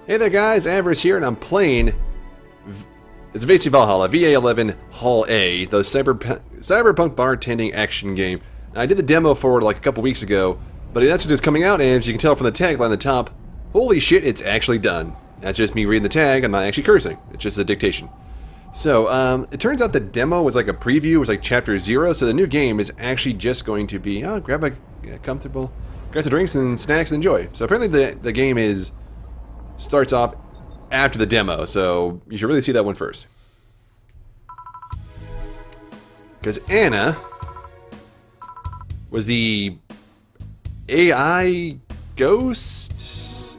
Hey there guys, Averis here, and I'm playing... It's VA Valhalla, VA-11 Hall A, the cyberpunk bartending action game. And I did the demo for it like a couple weeks ago, but that's just coming out, and as you can tell from the tagline on the top, holy shit, it's actually done. That's just me reading the tag, I'm not actually cursing, it's just a dictation. So, it turns out the demo was like a preview, it was like chapter 0, so the new game is actually just going to be, grab a comfortable, grab some drinks and snacks and enjoy. So apparently the game starts off after the demo, so you should really see that one first. Because Anna was the AI ghost?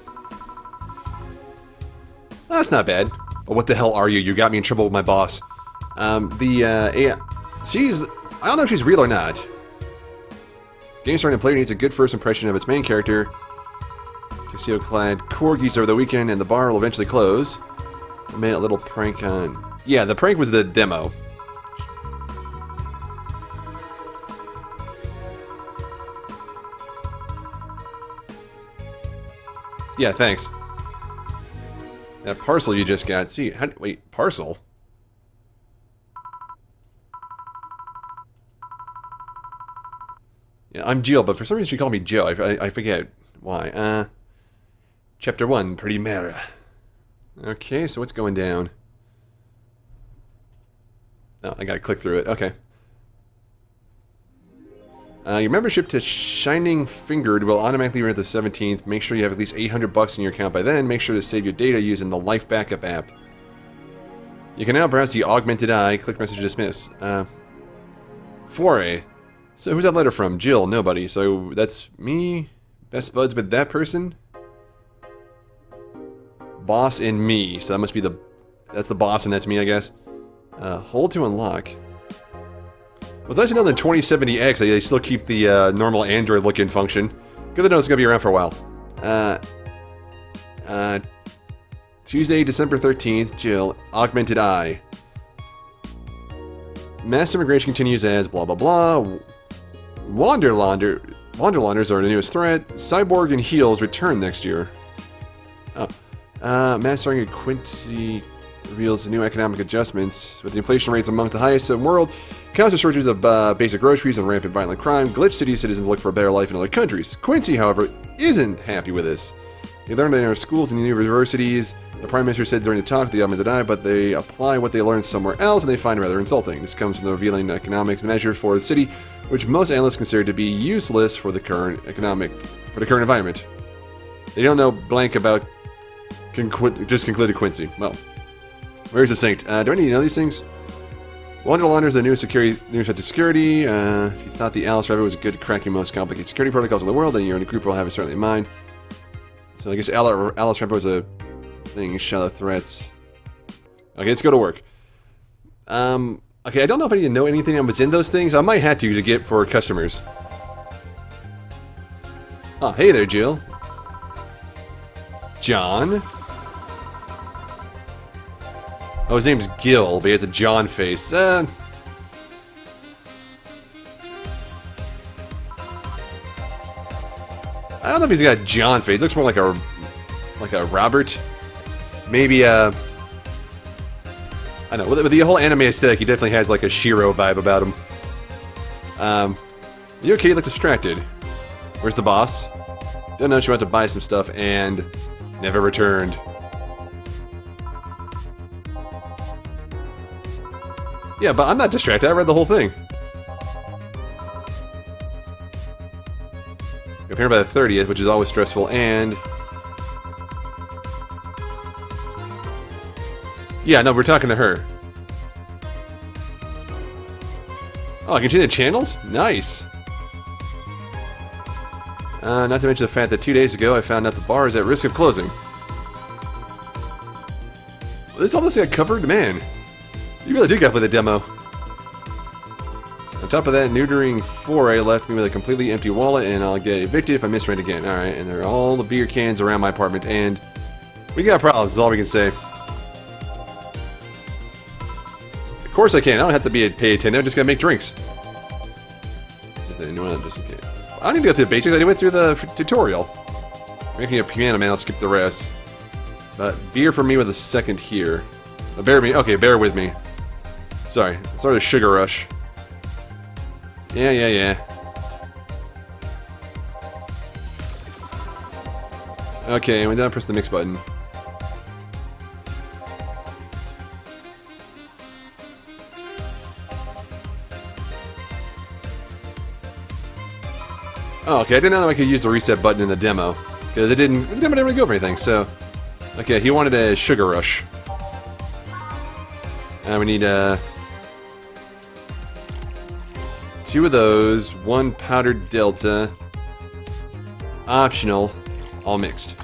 Oh, that's not bad. But what the hell are you? You got me in trouble with my boss. AI, I don't know if she's real or not. Game starting, player needs a good first impression of its main character. Tuxedo-clad corgis over the weekend, and the bar will eventually close. I made a little prank on... Yeah, the prank was the demo. Yeah, thanks. That parcel you just got. See, wait, parcel? Yeah, I'm Jill, but for some reason she called me Joe. I forget why. Chapter 1, Primera. Okay, so what's going down? Oh, I gotta click through it. Okay. Your membership to Shining Fingered will automatically run the 17th. Make sure you have at least $800 in your account by then. Make sure to save your data using the Life Backup app. You can now browse the Augmented Eye. Click Message Dismiss. Foray. So who's that letter from? Jill. Nobody. So that's me. Best buds with that person. Boss and me. So that must be that's the boss and that's me, I guess. Hold to unlock. Well, it's nice to know that 2070X, they still keep the normal Android looking function. Good to know it's going to be around for a while. Tuesday, December 13th, Jill, Augmented Eye. Mass immigration continues as blah blah blah. Wanderlanders are the newest threat. Cyborg and Heels return next year. Mass starting at Quincy reveals the new economic adjustments. With the inflation rates among the highest in the world, constant shortages of basic groceries and rampant violent crime, Glitch City citizens look for a better life in other countries. Quincy, however, isn't happy with this. They learned in our schools and universities. The Prime Minister said during the talk the Augmented Eye, but they apply what they learned somewhere else, and they find it rather insulting. This comes from the revealing economics measures for the city, which most analysts consider to be useless for the current environment. They don't know blank about just concluded Quincy. Well, where's the saint? Do I need to know these things? Wonderlanders is the newest set to security. If you thought the Alice Rabbit was a good cracking most complicated security protocols in the world, then you're in a group will have it certainly in mind. So I guess Alice Rabbit was a thing, shadow threats. Okay, let's go to work. Okay, I don't know if I need to know anything that was in those things. I might have to get for customers. Oh, hey there, Jill. John? Oh, his name's Gil, but he has a John face. I don't know if he's got a John face. Looks more like a Robert. Maybe I don't know. With the whole anime aesthetic, he definitely has like a Shiro vibe about him. You okay? You look distracted. Where's the boss? Don't know. She went to buy some stuff and never returned. Yeah, but I'm not distracted. I read the whole thing. Appeared by the 30th, which is always stressful, and... Yeah, no, we're talking to her. Oh, I can change the channels? Nice! Not to mention the fact that 2 days ago I found out the bar is at risk of closing. This all this got covered? Man, you really do got to play the demo. On top of that, neutering Foray left me with a completely empty wallet, and I'll get evicted if I misread again. Alright, and there are all the beer cans around my apartment, and we got problems, is all we can say. Of course I can. I don't have to be a pay attendant. I'm just gonna make drinks. I don't need to go through the basics. I went through the tutorial. Making a piano man, I'll skip the rest. Beer for me with a second here. Bear with me. Sorry, I started a sugar rush. Yeah. Okay, and we now press the mix button. Oh, okay, I didn't know I could use the reset button in the demo. Because the demo didn't really go for anything, so... Okay, he wanted a sugar rush. And we need, 2 of those, 1 powdered Delta, optional, all mixed.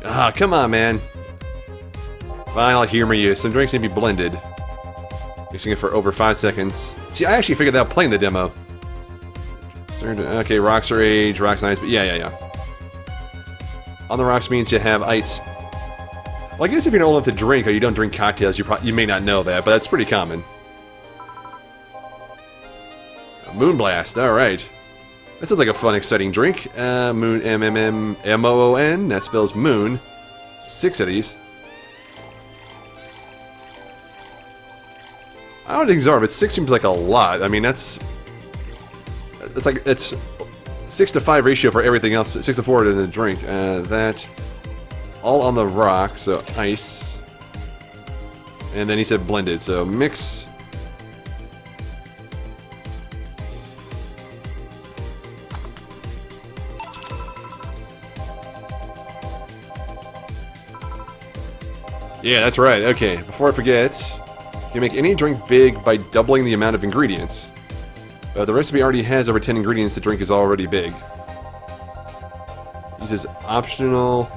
Ah, come on, man. Fine, I'll humor you. Some drinks need to be blended. Mixing it for over 5 seconds. See, I actually figured that out playing the demo. Okay, rocks are aged, rocks nice, but yeah. On the rocks means you have ice. Well, I guess if you're not old enough to drink or you don't drink cocktails, you may not know that, but that's pretty common. Moonblast, alright. That sounds like a fun, exciting drink. Moon, M-M-M-M-O-O-N, that spells moon. 6 of these. I don't think so, but 6 seems like a lot. I mean, it's 6 to 5 ratio for everything else. 6 to 4 in the drink. That all on the rock, so ice. And then he said blended, so mix. Yeah, that's right. Okay, before I forget, you can make any drink big by doubling the amount of ingredients. The recipe already has over 10 ingredients. The drink is already big. Uses optional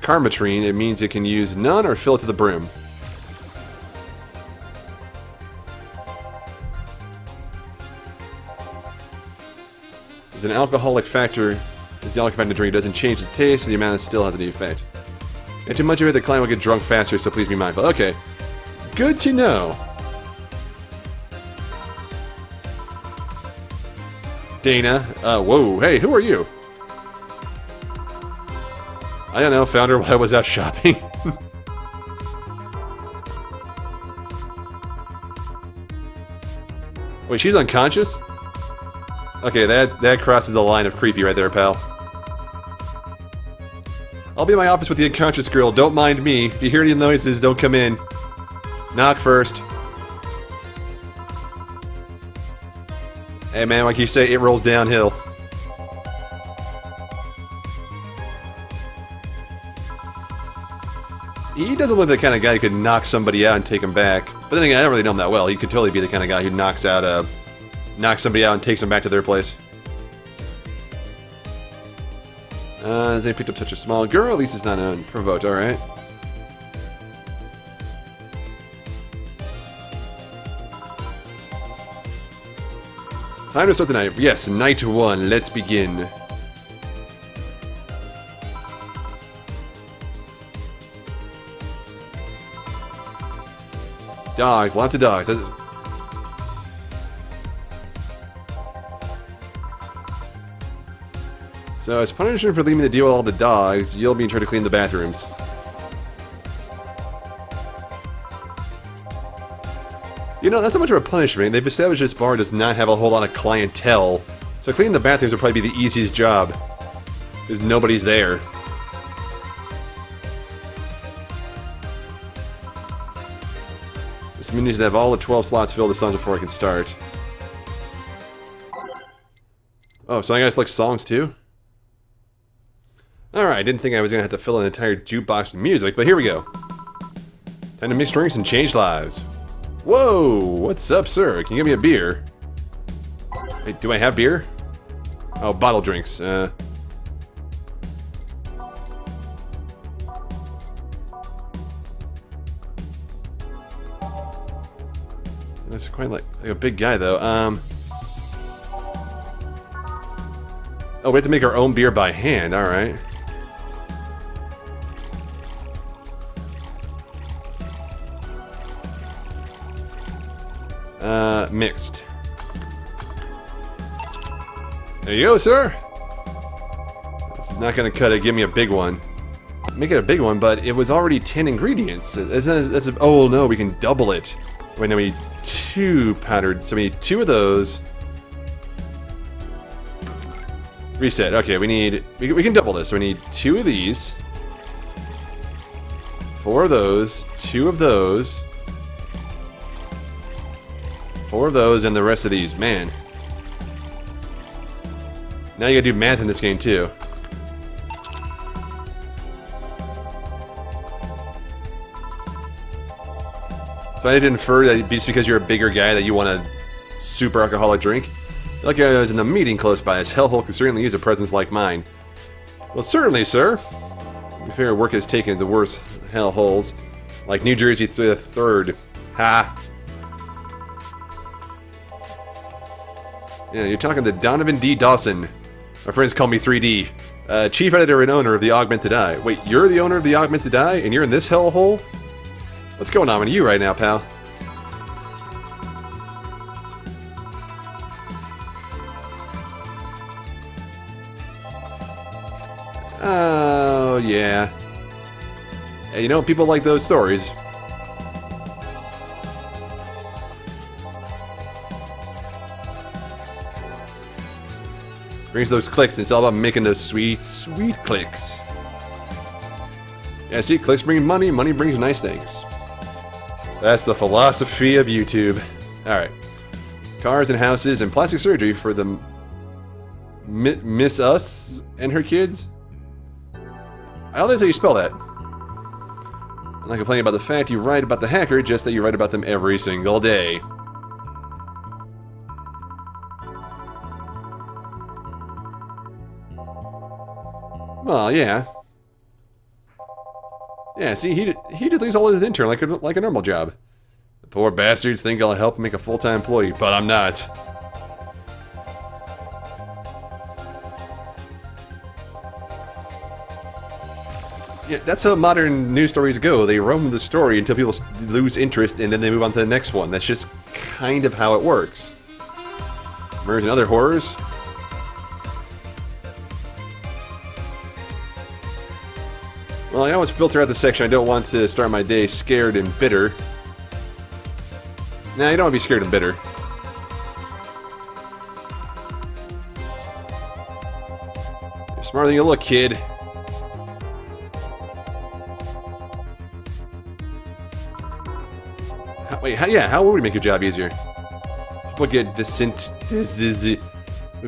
Karmatrine. It means you can use none or fill it to the brim. There's an alcoholic factor. As the alcoholic factor in the drink doesn't change the taste, so the amount still has an effect. And too much of it, the client will get drunk faster, so please be mindful. Okay. Good to know. Dana. Whoa. Hey, who are you? I don't know. Found her while I was out shopping. Wait, she's unconscious? Okay, that crosses the line of creepy right there, pal. I'll be in my office with the unconscious girl. Don't mind me. If you hear any noises, don't come in. Knock first. Hey man, like you say, it rolls downhill. He doesn't look like the kind of guy who could knock somebody out and take him back. But then again, I don't really know him that well. He could totally be the kind of guy who knocks somebody out and takes them back to their place. They picked up such a small girl. At least it's not unprovoked. All right. Time to start the night. Yes, night 1. Let's begin. Dogs. Lots of dogs. So, as punishment for leaving me to deal with all the dogs, you'll be in charge to clean the bathrooms. You know, that's not much of a punishment. They've established this bar does not have a whole lot of clientele. So cleaning the bathrooms would probably be the easiest job. Because nobody's there. This menu needs to have all the 12 slots filled with songs before I can start. Oh, so I gotta select songs too? Alright, I didn't think I was gonna have to fill an entire jukebox with music, but here we go. Time to mix drinks and change lives. Whoa! What's up, sir? Can you give me a beer? Wait, do I have beer? Oh, bottle drinks. That's quite like a big guy, though. Oh, we have to make our own beer by hand. All right. Mixed. There you go, sir. It's not gonna cut it. Give me a big one. Make it a big one, but it was already 10 ingredients. Oh no, we can double it. Wait, no, we need 2 powdered. So we need 2 of those. Reset. Okay, we can double this. So we need 2 of these. 4 of those. 2 of those. 4 of those, and the rest of these. Man. Now you gotta do math in this game, too. So I didn't infer that just because you're a bigger guy that you want a super alcoholic drink. Like I was in the meeting close by, this hellhole could certainly use a presence like mine. Well, certainly, sir. To be fair, work has taken the worst hellholes, like New Jersey through the 3rd. Ha! Yeah, you're talking to Donovan D. Dawson. My friends call me 3D. Chief editor and owner of the Augmented Eye. Wait, you're the owner of the Augmented Eye, and you're in this hellhole? What's going on with you right now, pal? Oh, yeah. Hey, you know, people like those stories. Brings those clicks, and it's all about making those sweet, sweet clicks. Yeah, see, clicks bring money, money brings nice things. That's the philosophy of YouTube. Alright. Cars and houses and plastic surgery for the Miss Us and her kids? I don't know how you spell that. I'm not complaining about the fact you write about the hacker, just that you write about them every single day. Well, yeah. Yeah, see, he just leaves all his intern like a normal job. The poor bastards think I'll help make a full-time employee, but I'm not. Yeah, that's how modern news stories go. They roam the story until people lose interest, and then they move on to the next one. That's just kind of how it works. Murders and other horrors. Well, I always filter out the section I don't want to start my day scared and bitter. Nah, you don't want to be scared and bitter. You're smarter than you look, kid. How would we make your job easier? People get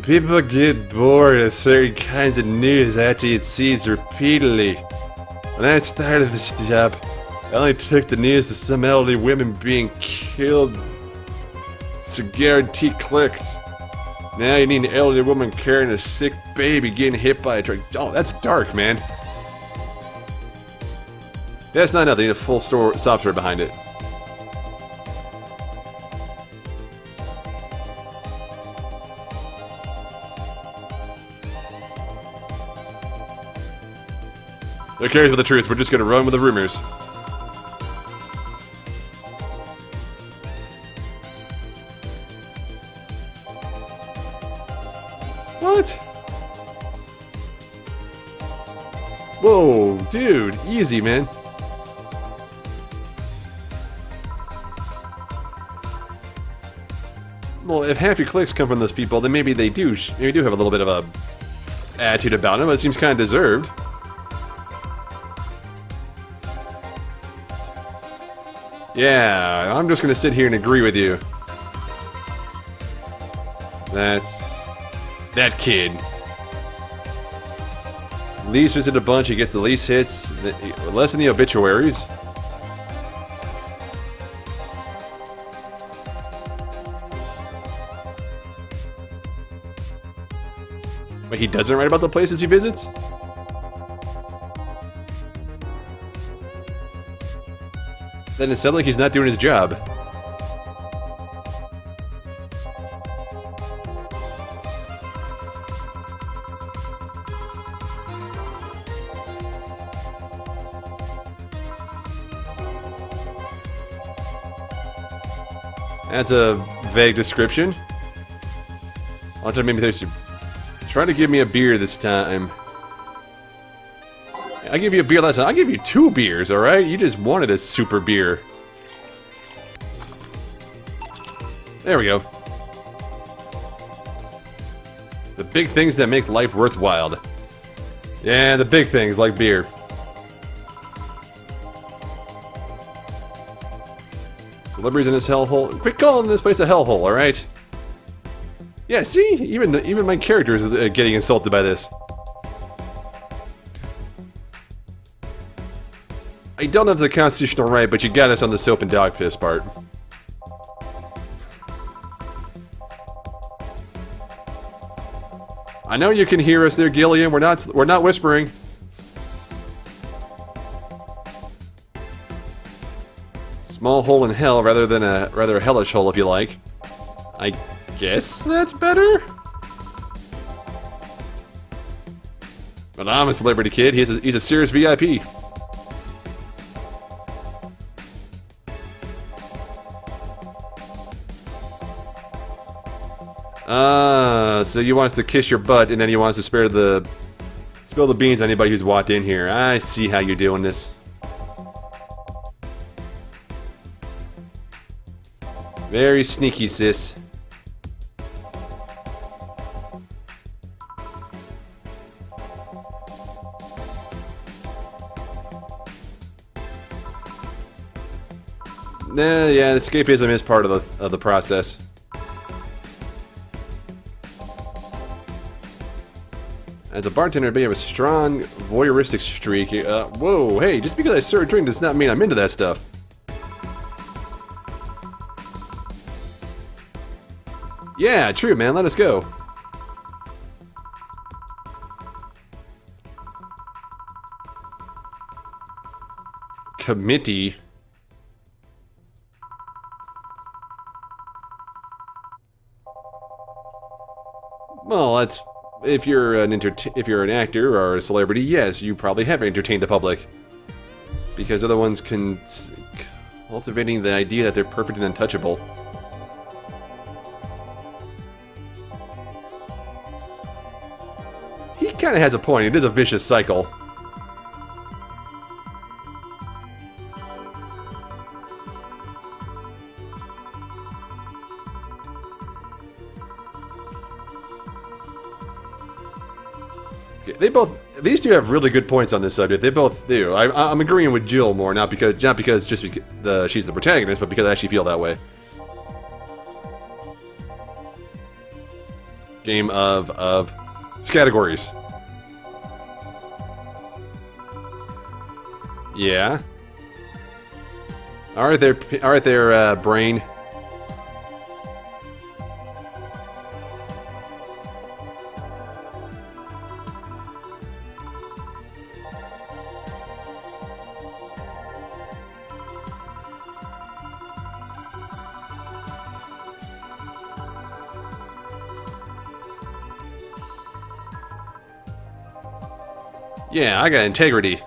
people get bored of certain kinds of news after it sees repeatedly. When I started this job, I only took the news of some elderly women being killed to guarantee clicks. Now you need an elderly woman carrying a sick baby getting hit by a truck. Oh, that's dark, man. That's not enough. They need a full sob story behind it. Who cares about the truth? We're just gonna run with the rumors. What? Whoa, dude, easy, man. Well, if half your clicks come from those people, then maybe they do have a little bit of a attitude about them, but it seems kind of deserved. Yeah, I'm just gonna sit here and agree with you. That's that kid. Least visit a bunch, he gets the least hits, less in the obituaries. But he doesn't write about the places he visits? Then it sounds like he's not doing his job. That's a vague description. I'll have to maybe there's Try to give me a beer this time. I gave you a beer last time. I gave you 2 beers, alright? You just wanted a super beer. There we go. The big things that make life worthwhile. Yeah, the big things like beer. Celebrities in this hellhole. Quit calling this place a hellhole, alright? Yeah, see? Even my character is getting insulted by this. I don't have the constitutional right, but you got us on the soap and dog piss part. I know you can hear us there, Gillian. We're not whispering. Small hole in hell rather than a rather hellish hole, if you like. I guess that's better. But I'm a celebrity kid. He's a serious VIP. So you want us to kiss your butt, and then you want us to spill the beans on anybody who's walked in here. I see how you're doing this. Very sneaky, sis. Yeah, escapism is part of the process. As a bartender, I have a strong voyeuristic streak. Whoa, hey, just because I serve a drink does not mean I'm into that stuff. Yeah, true, man. Let us go. Committee. Well, that's if you're an actor or a celebrity, yes, you probably have entertained the public, because other ones can cultivating the idea that they're perfect and untouchable. He kind of has a point. It is a vicious cycle. These two have really good points on this subject. They both do. I'm agreeing with Jill more, not because she's the protagonist, but because I actually feel that way. Game of categories. Yeah. All right, there, brain. Yeah, I got integrity.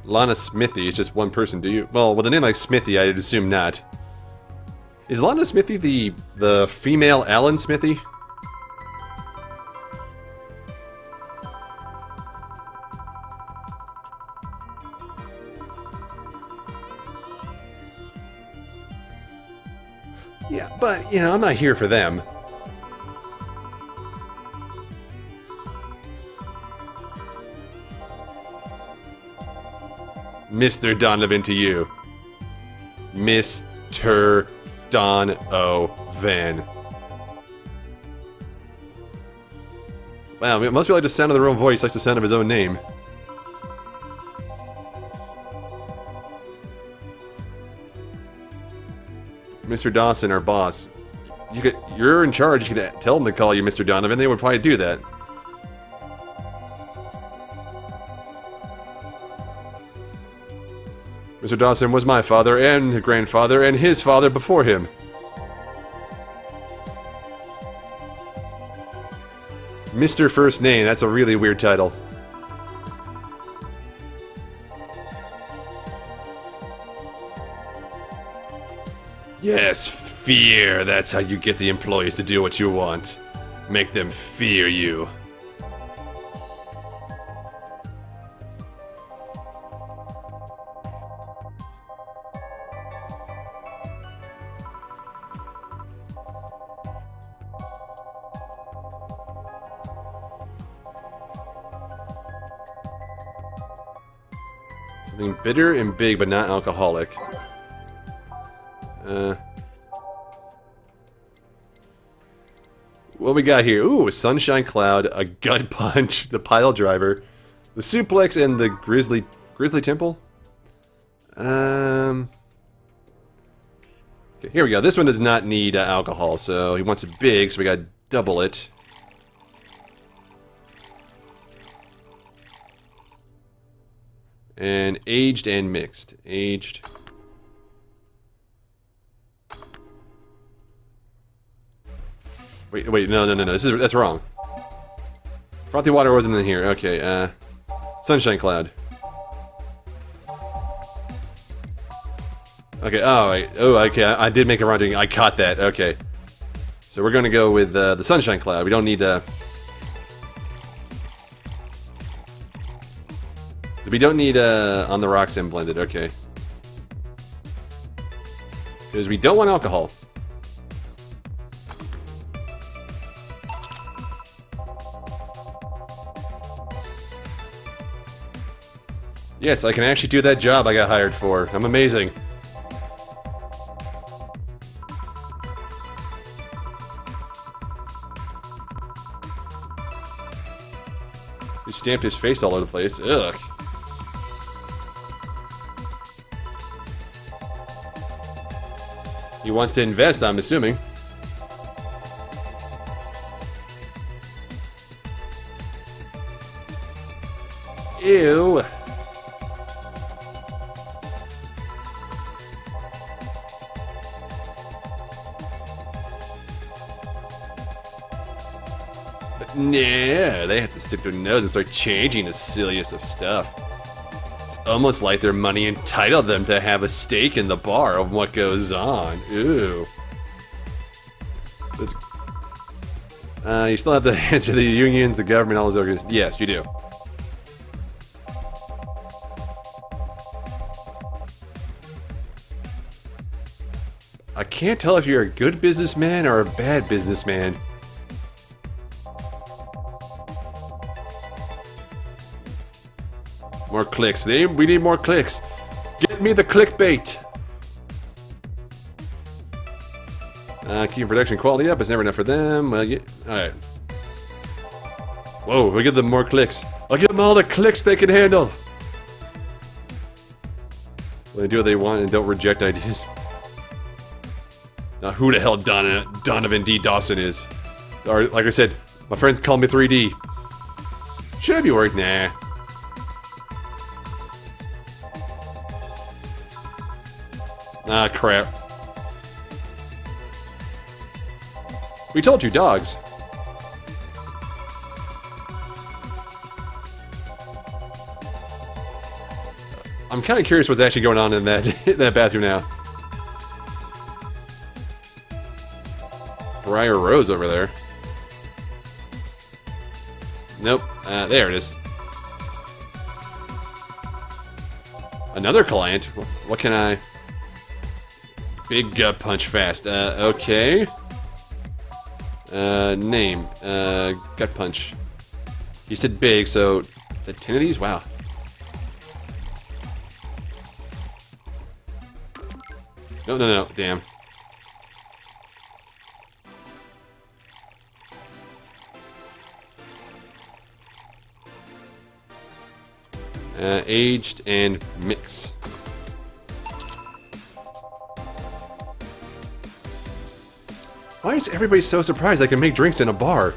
Lana Smithy is just one person, do you? Well, with a name like Smithy, I'd assume not. Is Lana Smithy the female Alan Smithy? Yeah, but, you know, I'm not here for them. Mr. Donovan to you. Mr. Donovan. Wow, it must be like the sound of their own voice, like the sound of his own name. Mr. Dawson, our boss. You're in charge. You could tell them to call you Mr. Donovan. They would probably do that. Mr. Dawson was my father and grandfather and his father before him. Mr. First Name, that's a really weird title. Yes, fear. That's how you get the employees to do what you want. Make them fear you. Something bitter and big, but not alcoholic. What we got here? Ooh, a sunshine cloud, a gut punch, the pile driver, the suplex, and the grizzly temple. Okay, here we go. This one does not need alcohol, so he wants it big, so we got to double it. And aged and mixed. Aged. Wait, no. That's wrong. Frothy water wasn't in here. Okay, sunshine cloud. Okay, oh, wait. Oh, okay, I did make a wrong thing. I caught that. Okay. So we're gonna go with the sunshine cloud. We don't need we don't need on the rocks and blended. Okay. Because we don't want alcohol. Yes, I can actually do that job I got hired for. I'm amazing. He stamped his face all over the place. Ugh. He wants to invest, I'm assuming. Ew. Nah, they have to stick their nose and start changing the silliest of stuff. It's almost like their money entitled them to have a stake in the bar of what goes on. Ooh. You still have to answer the unions, the government, all those organizations. Yes, you do. I can't tell if you're a good businessman or a bad businessman. More clicks. We need more clicks. Get me the clickbait. Keeping production quality up. It's never enough for them. Alright. Whoa, we give them more clicks. I'll give them all the clicks they can handle. They do what they want and don't reject ideas. Now, who the hell Donovan D. Dawson is? Or, like I said, my friends call me 3D. Should I be worried? Nah. Ah, crap. We told you, dogs. I'm kind of curious what's actually going on in that that bathroom now. Briar Rose over there. Nope. There it is. Another client? What can I... Big gut punch fast. Okay. Name. Gut punch. He said big, so... Is that 10 of these? Wow. No. Damn. Aged and mix. Why is everybody so surprised I can make drinks in a bar?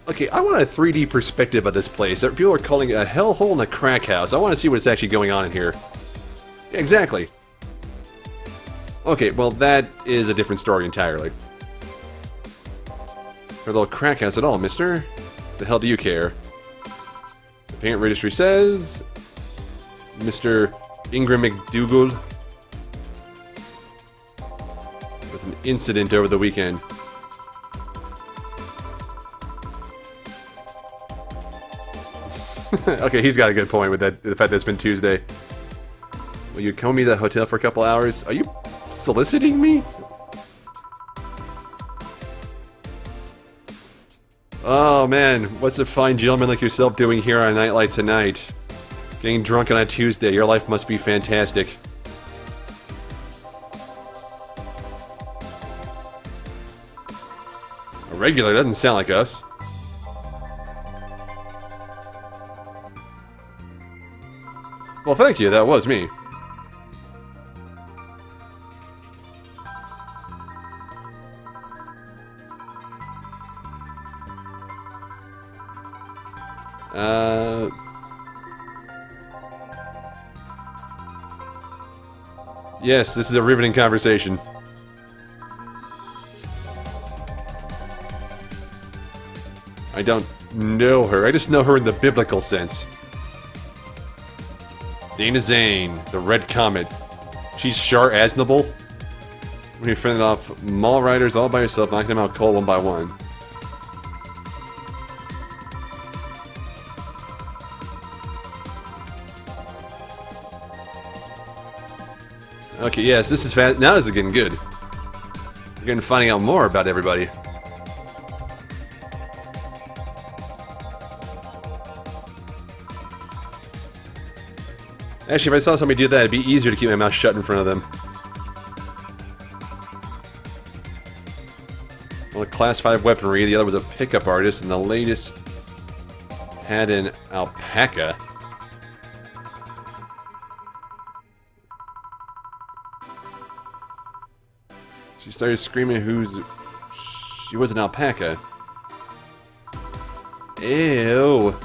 Okay, I want a 3D perspective of this place. People are calling it a hellhole and a crack house. I want to see what's actually going on in here. Yeah, exactly. Okay, well that is a different story entirely. Or a little crack house at all, mister. The hell do you care? The payment registry says... Mr. Ingram McDougal. With an incident over the weekend. Okay, he's got a good point with that. The fact that it's been Tuesday. Will you come with me to the hotel for a couple hours? Are you soliciting me? Oh man, what's a fine gentleman like yourself doing here on a night like tonight? Getting drunk on a Tuesday. Your life must be fantastic. A regular doesn't sound like us. Well, thank you. That was me. Yes, this is a riveting conversation. I don't know her. I just know her in the biblical sense. Dana Zane, the Red Comet. She's Shar Aznable. When you're fending off mall riders all by yourself, knocking them out cold one by one. Okay, yes, this is fast. Now this is getting good. We're getting finding out more about everybody. Actually, if I saw somebody do that, it'd be easier to keep my mouth shut in front of them. One, a class 5 weaponry, the other was a pickup artist, and the latest had an alpaca. She started screaming she was an alpaca. Ew.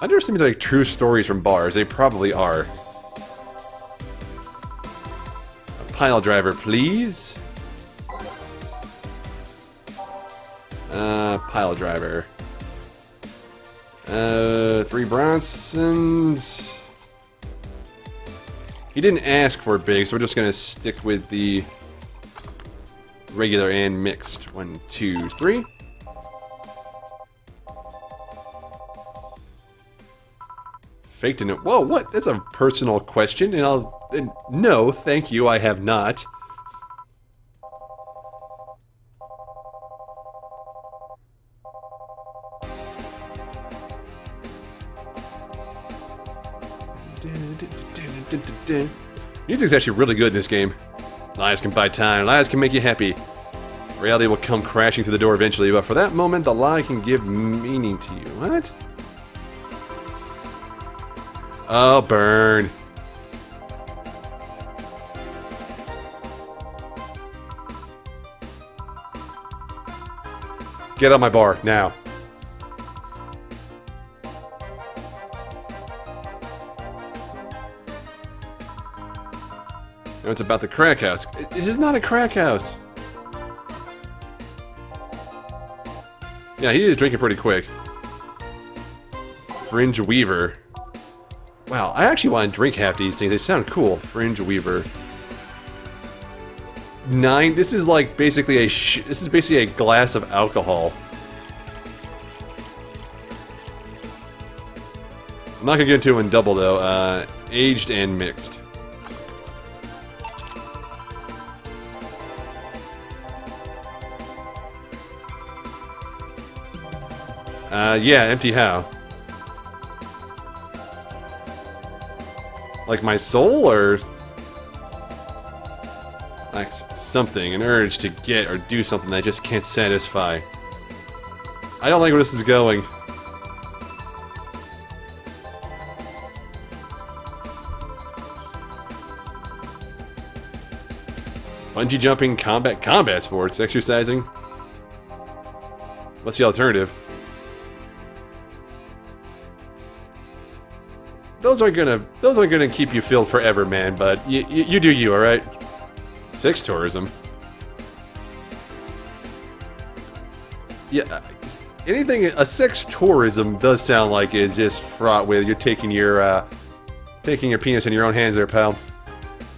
I never seen like true stories from bars. They probably are. A pile driver, please. Pile driver. 3 Bronsons. He didn't ask for big, so we're just gonna stick with the regular and mixed. 1, 2, 3. Faked a note. Whoa, what? That's a personal question, and no, thank you, I have not. Music's actually really good in this game. Lies can buy time, lies can make you happy. Reality will come crashing through the door eventually, but for that moment, the lie can give meaning to you. What? Oh, burn. Get on my bar, now. No, it's about the crack house. This is not a crack house. Yeah, he is drinking pretty quick. Fringe Weaver. Wow, I actually want to drink half these things. They sound cool. Fringe Weaver. 9. This is like basically this is basically a glass of alcohol. I'm not gonna get into it in double though. Aged and mixed. Yeah, empty how? Like my soul, or like something, an urge to get or do something that I just can't satisfy. I don't like where this is going. Bungee jumping, combat sports, exercising. What's the alternative? Those aren't gonna keep you filled forever, man. But you do you, all right? Sex tourism. Yeah, anything. A sex tourism does sound like it's just fraught with you're taking your Taking your penis in your own hands there, pal.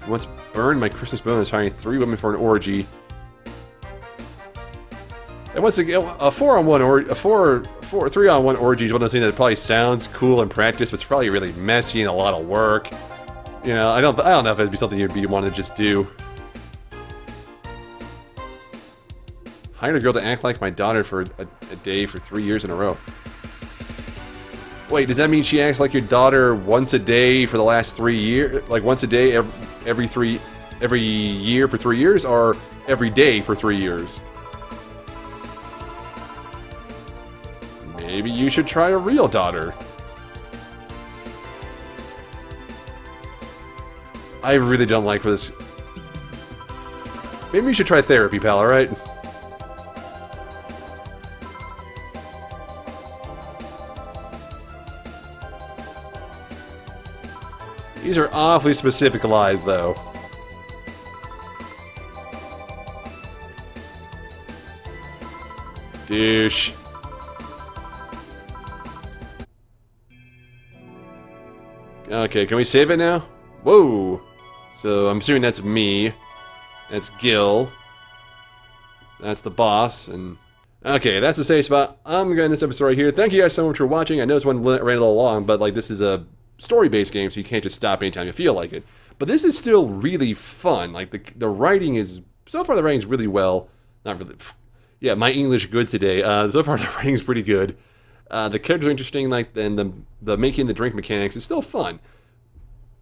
Once burned my Christmas bonus hiring 3 women for an orgy. And once again, a 3-on-1 orgy is one of those things that probably sounds cool in practice, but it's probably really messy and a lot of work. You know, I don't know if it'd be something you'd want to just do. Hired a girl to act like my daughter for a day for 3 years in a row. Wait, does that mean she acts like your daughter once a day for the last 3 years? Like once a day every year for 3 years, or every day for 3 years? Maybe you should try a real daughter. I really don't like this. Maybe you should try therapy, pal, alright? These are awfully specific lies, though. Douche. Okay, can we save it now? Whoa! So, I'm assuming that's me. That's Gil. That's the boss, and... Okay, that's the safe spot. I'm gonna end this episode right here. Thank you guys so much for watching. I know this one ran a little long, but, like, this is a story-based game, so you can't just stop anytime you feel like it. But this is still really fun. Like, the writing is... So far, the writing's really well. Not really... Yeah, my English good today. So far, the writing's pretty good. The characters are interesting, like, and the making the drink mechanics is still fun.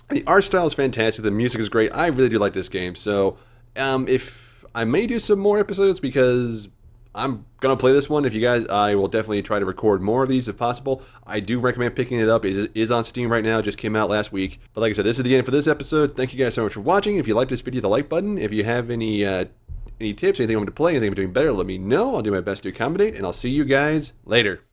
The art style is fantastic. The music is great. I really do like this game. So, if I may do some more episodes because I'm gonna play this one. If you guys, I will definitely try to record more of these if possible. I do recommend picking it up. It is on Steam right now. It just came out last week. But like I said, this is the end for this episode. Thank you guys so much for watching. If you like this video, the like button. If you have any tips, anything I want to play, anything I'm doing better, let me know. I'll do my best to accommodate, and I'll see you guys later.